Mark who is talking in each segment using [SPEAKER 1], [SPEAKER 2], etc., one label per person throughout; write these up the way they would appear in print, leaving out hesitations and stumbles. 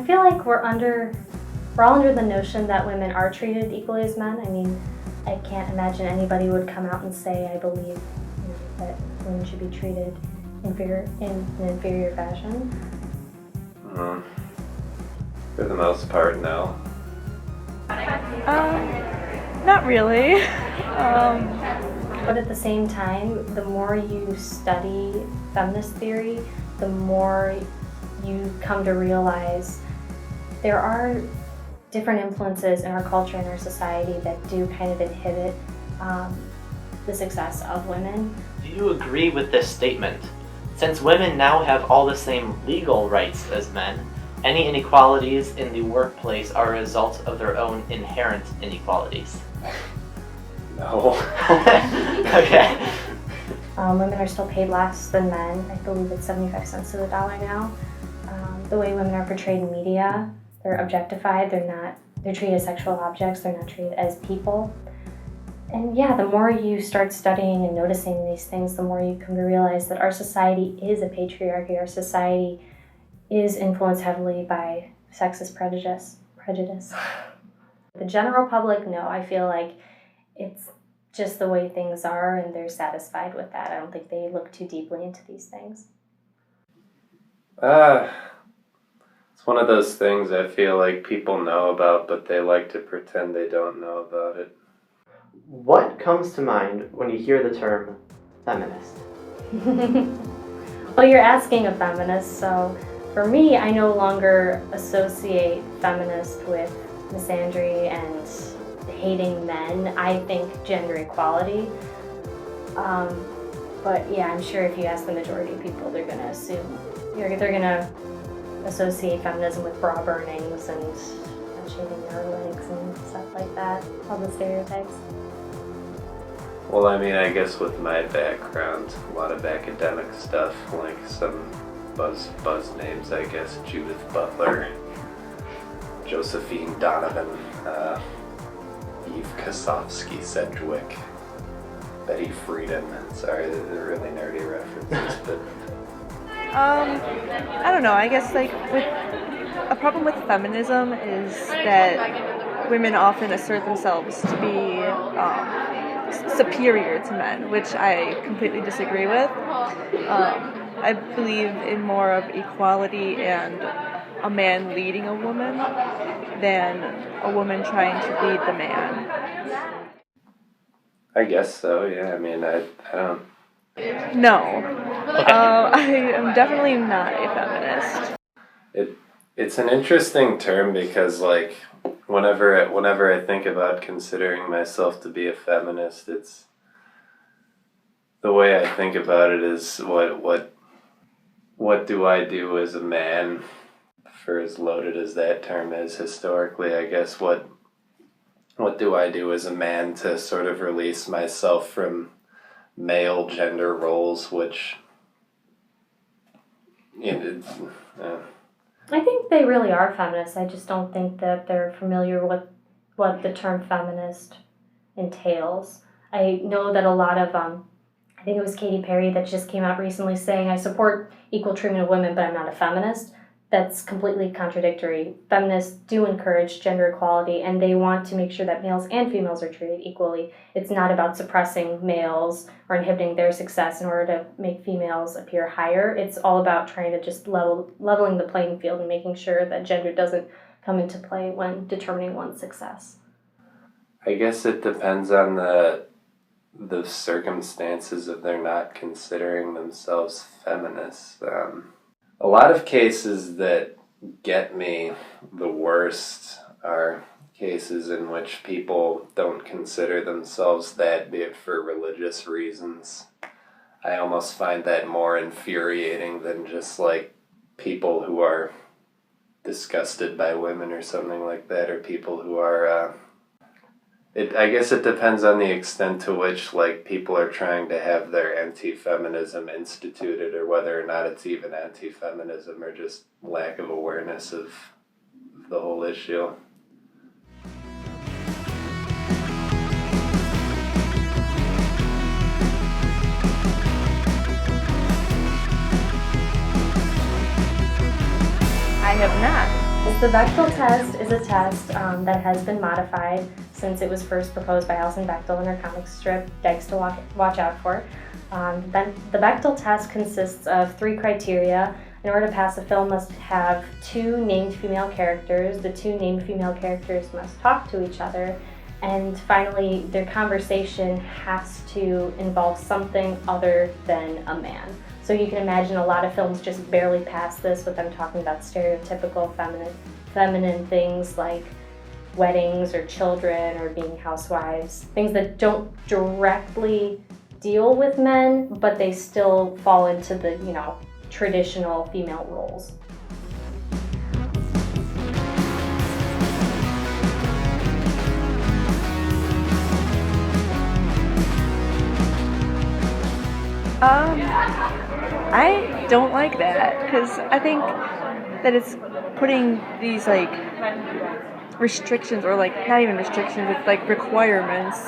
[SPEAKER 1] feel like we're all under the notion that women are treated equally as men. I mean, I can't imagine anybody would come out and say, I believe that women should be treated in an inferior fashion.
[SPEAKER 2] For the most part, no.
[SPEAKER 3] Not really.
[SPEAKER 1] But at the same time, the more you study feminist theory, the more you come to realize there are different influences in our culture and our society that do kind of inhibit the success of women.
[SPEAKER 4] Do you agree with this statement? Since women now have all the same legal rights as men, any inequalities in the workplace are a result of their own inherent inequalities.
[SPEAKER 2] No.
[SPEAKER 4] Okay.
[SPEAKER 1] Women are still paid less than men. I believe it's 75 cents to the dollar now. The way women are portrayed in media, they're objectified, they're treated as sexual objects, they're not treated as people. And yeah, the more you start studying and noticing these things, the more you come to realize that our society is a patriarchy. Our society is influenced heavily by sexist prejudice. The general public, no, I feel like it's just the way things are and they're satisfied with that. I don't think they look too deeply into these things.
[SPEAKER 2] It's one of those things I feel like people know about, but they like to pretend they don't know about it.
[SPEAKER 4] What comes to mind when you hear the term feminist?
[SPEAKER 1] Well, you're asking a feminist, so for me, I no longer associate feminist with misandry and hating men. I think gender equality. But yeah, I'm sure if you ask the majority of people, they're going to assume, they're going to associate feminism with bra burnings and shaving their legs and stuff like that, all the stereotypes.
[SPEAKER 2] Well, I mean, I guess with my background, a lot of academic stuff, like some buzz names, I guess, Judith Butler, Josephine Donovan, Eve Kosofsky Sedgwick, Betty Friedan. Sorry, they're really nerdy references, but...
[SPEAKER 3] I don't know, I guess like a problem with feminism is that women often assert themselves to be superior to men, which I completely disagree with. I believe in more of equality and a man leading a woman than a woman trying to lead the man.
[SPEAKER 2] I guess so, yeah. I mean, I don't...
[SPEAKER 3] No. I am definitely not a feminist.
[SPEAKER 2] It's an interesting term because, like, whenever I think about considering myself to be a feminist, it's the way I think about it is what do I do as a man, for as loaded as that term is historically, I guess what do I do as a man to sort of release myself from male gender roles, which
[SPEAKER 1] I think they really are feminists. I just don't think that they're familiar with what the term feminist entails. I know that a lot of, I think it was Katy Perry that just came out recently saying, I support equal treatment of women, but I'm not a feminist. That's completely contradictory. Feminists do encourage gender equality, and they want to make sure that males and females are treated equally. It's not about suppressing males or inhibiting their success in order to make females appear higher. It's all about trying to just leveling the playing field and making sure that gender doesn't come into play when determining one's success.
[SPEAKER 2] I guess it depends on the circumstances of their not considering themselves feminists. A lot of cases that get me the worst are cases in which people don't consider themselves that, be it for religious reasons. I almost find that more infuriating than just like people who are disgusted by women or something like that, or people who are I guess it depends on the extent to which like people are trying to have their anti-feminism instituted, or whether or not it's even anti-feminism or just lack of awareness of the whole issue.
[SPEAKER 3] I have not.
[SPEAKER 1] The Bechtel test is a test that has been modified since it was first proposed by Alison Bechtel in her comic strip, Dykes to Watch Out For. The Bechtel test consists of 3 criteria. In order to pass, a film must have 2 named female characters. The 2 named female characters must talk to each other. And finally, their conversation has to involve something other than a man. So you can imagine a lot of films just barely pass this with them talking about stereotypical feminine things like weddings or children or being housewives. Things that don't directly deal with men, but they still fall into the, traditional female roles.
[SPEAKER 3] I don't like that because I think that it's putting these restrictions, or not even restrictions, it's requirements,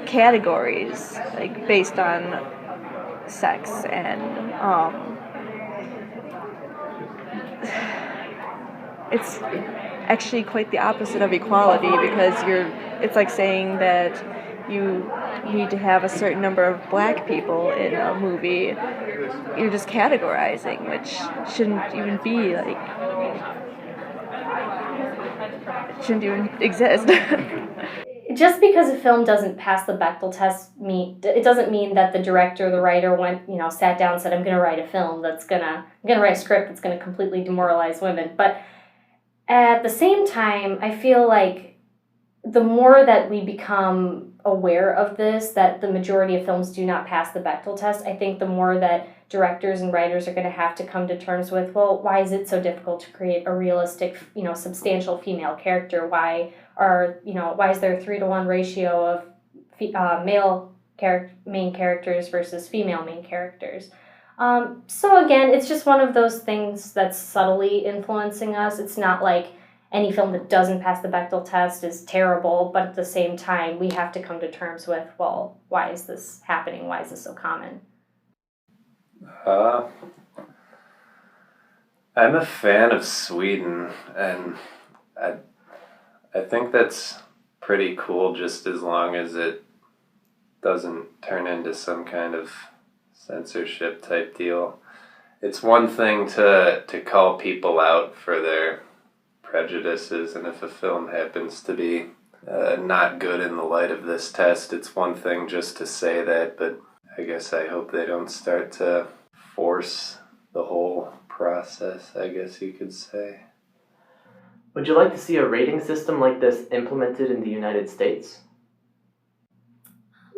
[SPEAKER 3] categories based on sex, and it's actually quite the opposite of equality, because it's like saying that you need to have a certain number of black people in a movie. You're just categorizing, which shouldn't even be shouldn't even exist.
[SPEAKER 1] Just because a film doesn't pass the Bechdel test, it doesn't mean that the director or the writer sat down and said, I'm going to write a film I'm going to write a script that's going to completely demoralize women. But at the same time, I feel like the more that we become aware of this, that the majority of films do not pass the Bechdel test, I think the more that directors and writers are going to have to come to terms with, well, why is it so difficult to create a realistic, substantial female character? Why is there a 3-to-1 ratio of male main characters versus female main characters? So again, it's just one of those things that's subtly influencing us. It's not like any film that doesn't pass the Bechdel test is terrible, but at the same time, we have to come to terms with, well, why is this happening? Why is this so common?
[SPEAKER 2] I'm a fan of Sweden, and I think that's pretty cool, just as long as it doesn't turn into some kind of censorship type deal. It's one thing to call people out for their prejudices, and if a film happens to be not good in the light of this test, it's one thing just to say that, but I guess I hope they don't start to force the whole process, I guess you could say.
[SPEAKER 4] Would you like to see a rating system like this implemented in the United States?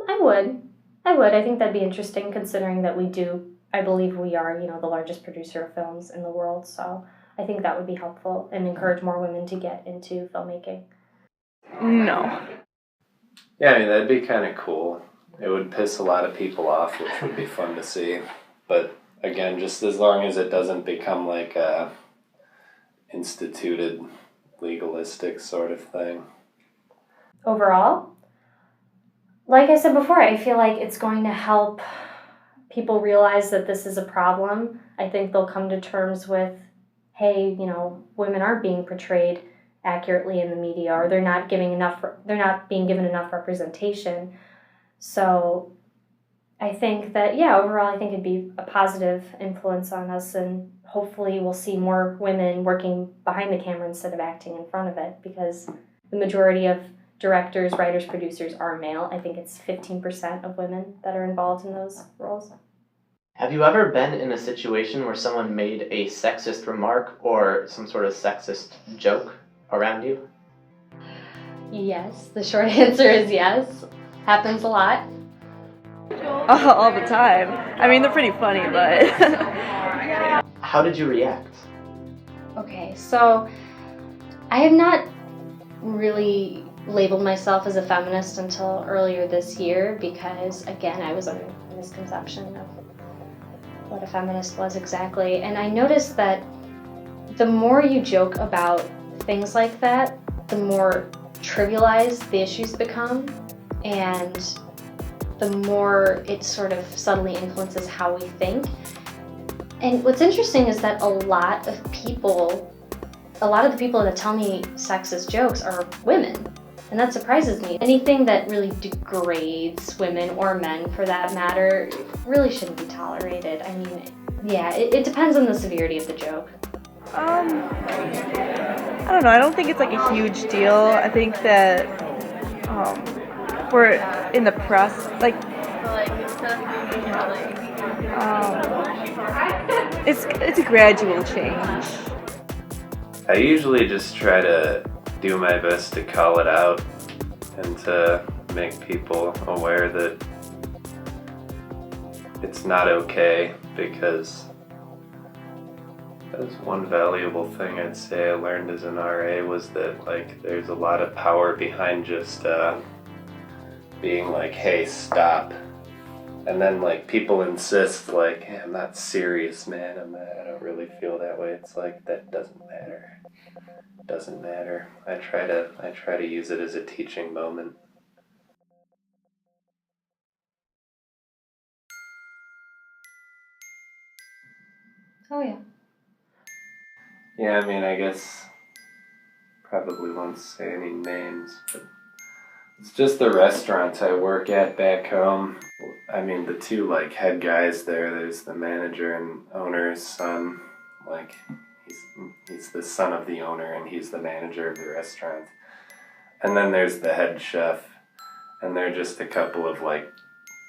[SPEAKER 1] I would. I think that'd be interesting, considering that I believe we are, the largest producer of films in the world, so I think that would be helpful and encourage more women to get into filmmaking.
[SPEAKER 3] No.
[SPEAKER 2] Yeah, that'd be kind of cool. It would piss a lot of people off, which would be fun to see. But again, just as long as it doesn't become like a instituted, legalistic sort of thing.
[SPEAKER 1] Overall, like I said before, I feel like it's going to help people realize that this is a problem. I think they'll come to terms with, hey, women aren't being portrayed accurately in the media, or they're not being given enough representation. So I think that, overall, I think it'd be a positive influence on us, and hopefully we'll see more women working behind the camera instead of acting in front of it, because the majority of directors, writers, producers are male. I think it's 15% of women that are involved in those roles.
[SPEAKER 4] Have you ever been in a situation where someone made a sexist remark or some sort of sexist joke around you?
[SPEAKER 1] Yes, the short answer is yes. Happens a lot.
[SPEAKER 3] All the time. I mean, they're pretty funny, but...
[SPEAKER 4] How did you react?
[SPEAKER 1] Okay, so I have not really labeled myself as a feminist until earlier this year, because, again, I was under a misconception of what a feminist was exactly. And I noticed that the more you joke about things like that, the more trivialized the issues become, and the more it sort of subtly influences how we think. And what's interesting is that a lot of the people that tell me sexist jokes are women. And that surprises me. Anything that really degrades women or men, for that matter, really shouldn't be tolerated. I mean, yeah, it depends on the severity of the joke.
[SPEAKER 3] I don't know. I don't think it's like a huge deal. I think that we're in the press, like, it's a gradual change.
[SPEAKER 2] I usually just try to do my best to call it out and to make people aware that it's not okay, because that's one valuable thing I'd say I learned as an RA, was that like there's a lot of power behind just being like, hey, stop. And then like people insist like, hey, I'm not serious, man. I don't really feel that way. It's like, that doesn't matter. Doesn't matter. I try to use it as a teaching moment.
[SPEAKER 1] Oh yeah.
[SPEAKER 2] Yeah, I mean, I guess probably won't say any names, but it's just the restaurant I work at back home. I mean, the two like head guys there's the manager and owner's son. Like, he's the son of the owner and he's the manager of the restaurant. And then there's the head chef, and they're just a couple of like,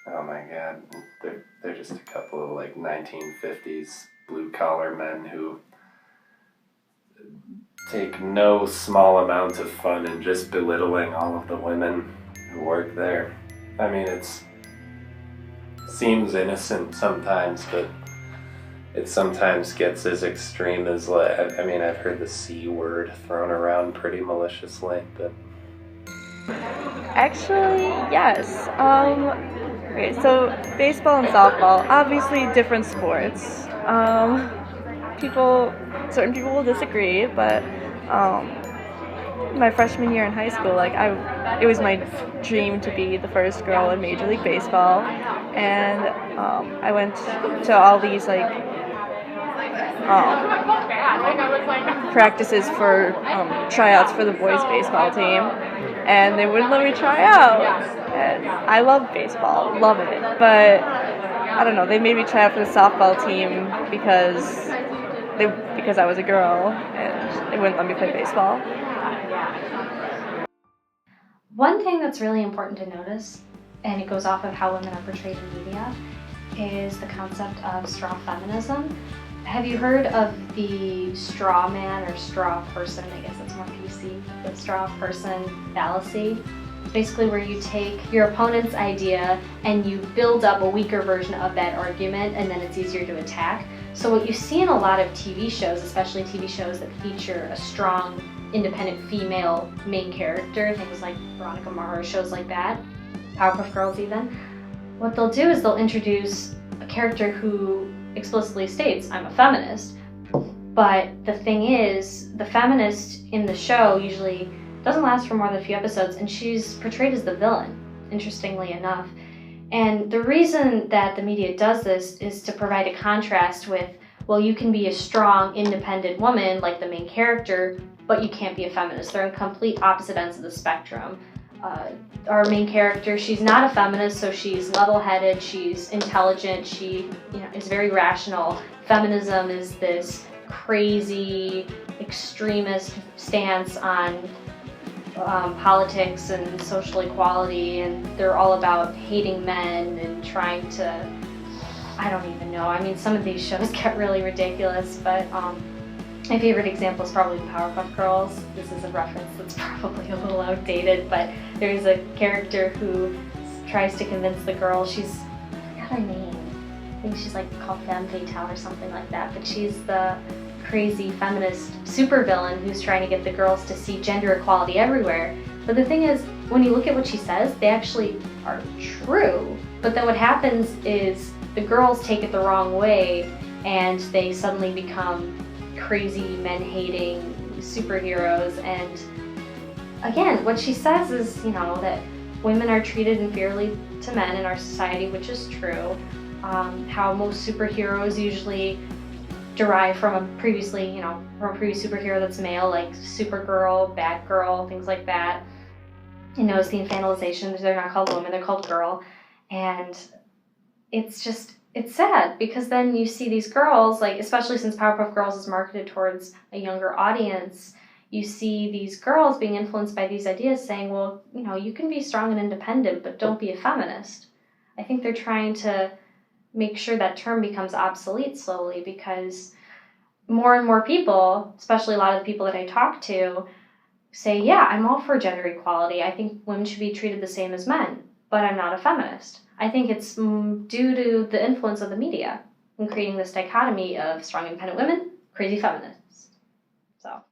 [SPEAKER 2] oh my god, they're just a couple of like 1950s blue collar men who take no small amount of fun in just belittling all of the women who work there. I mean, it seems innocent sometimes, but it sometimes gets as extreme as, like, I mean, I've heard the C word thrown around pretty maliciously, but...
[SPEAKER 3] Actually, yes. Okay, so baseball and softball, obviously different sports. Certain people will disagree, but my freshman year in high school, like it was my dream to be the first girl in Major League Baseball, and I went to all these like practices for tryouts for the boys baseball team, and they wouldn't let me try out. And I love baseball, love it, but I don't know, they made me try out for the softball team because I was a girl, and they wouldn't let me play baseball.
[SPEAKER 1] One thing that's really important to notice, and it goes off of how women are portrayed in media, is the concept of straw feminism. Have you heard of the straw man or straw person? I guess it's more PC. The straw person fallacy. It's basically where you take your opponent's idea and you build up a weaker version of that argument, and then it's easier to attack. So what you see in a lot of TV shows, especially TV shows that feature a strong, independent female main character, things like Veronica Mars, shows like that, Powerpuff Girls even, what they'll do is they'll introduce a character who explicitly states, I'm a feminist. But the thing is, the feminist in the show usually doesn't last for more than a few episodes, and she's portrayed as the villain, interestingly enough. And the reason that the media does this is to provide a contrast with, well, you can be a strong, independent woman like the main character, but you can't be a feminist. They're on complete opposite ends of the spectrum. Our main character, she's not a feminist, so she's level-headed, she's intelligent, she is very rational. Feminism is this crazy, extremist stance on politics and social equality, and they're all about hating men and trying to, I don't even know. I mean, some of these shows get really ridiculous, but my favorite example is probably the Powerpuff Girls. This is a reference that's probably a little outdated, but there's a character who tries to convince the girl, I forgot her name. I think she's like called Femme Fatale or something like that, but she's the crazy feminist supervillain who's trying to get the girls to see gender equality everywhere. But the thing is, when you look at what she says, they actually are true. But then what happens is the girls take it the wrong way, and they suddenly become crazy, men-hating superheroes. And again, what she says is, that women are treated inferiorly to men in our society, which is true. How most superheroes usually derived from a previously, from a previous superhero that's male, like Supergirl, Batgirl, things like that. It's the infantilization. They're not called woman, they're called girl. And it's sad because then you see these girls, like, especially since Powerpuff Girls is marketed towards a younger audience, you see these girls being influenced by these ideas saying, well, you can be strong and independent, but don't be a feminist. I think they're trying to make sure that term becomes obsolete slowly, because more and more people, especially a lot of the people that I talk to, say, yeah, I'm all for gender equality. I think women should be treated the same as men, but I'm not a feminist. I think it's due to the influence of the media in creating this dichotomy of strong independent women, crazy feminists. So.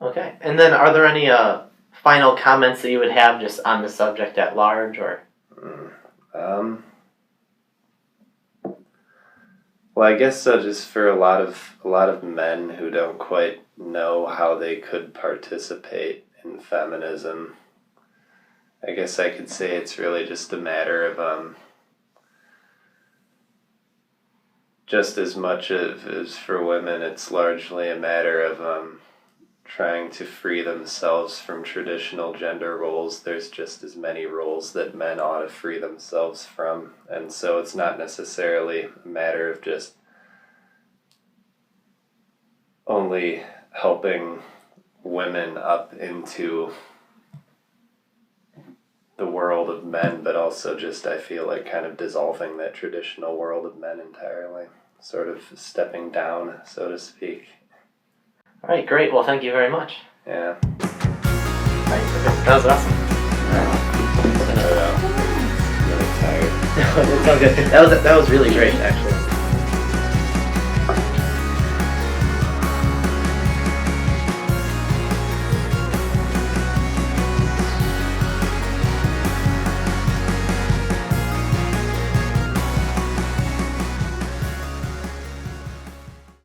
[SPEAKER 4] Okay. And then are there any final comments that you would have just on the subject at large, or?
[SPEAKER 2] Well, I guess so. Just for a lot of men who don't quite know how they could participate in feminism, I guess I could say it's really just a matter of just as much as for women, it's largely a matter of trying to free themselves from traditional gender roles. There's just as many roles that men ought to free themselves from. And so it's not necessarily a matter of just only helping women up into the world of men, but also just, I feel like, kind of dissolving that traditional world of men entirely. Sort of stepping down, so to speak.
[SPEAKER 4] All right, great. Well, thank you very much.
[SPEAKER 2] Yeah.
[SPEAKER 4] All right, perfect. That was awesome.
[SPEAKER 2] I'm really tired.
[SPEAKER 4] It's all good. That was really great, actually.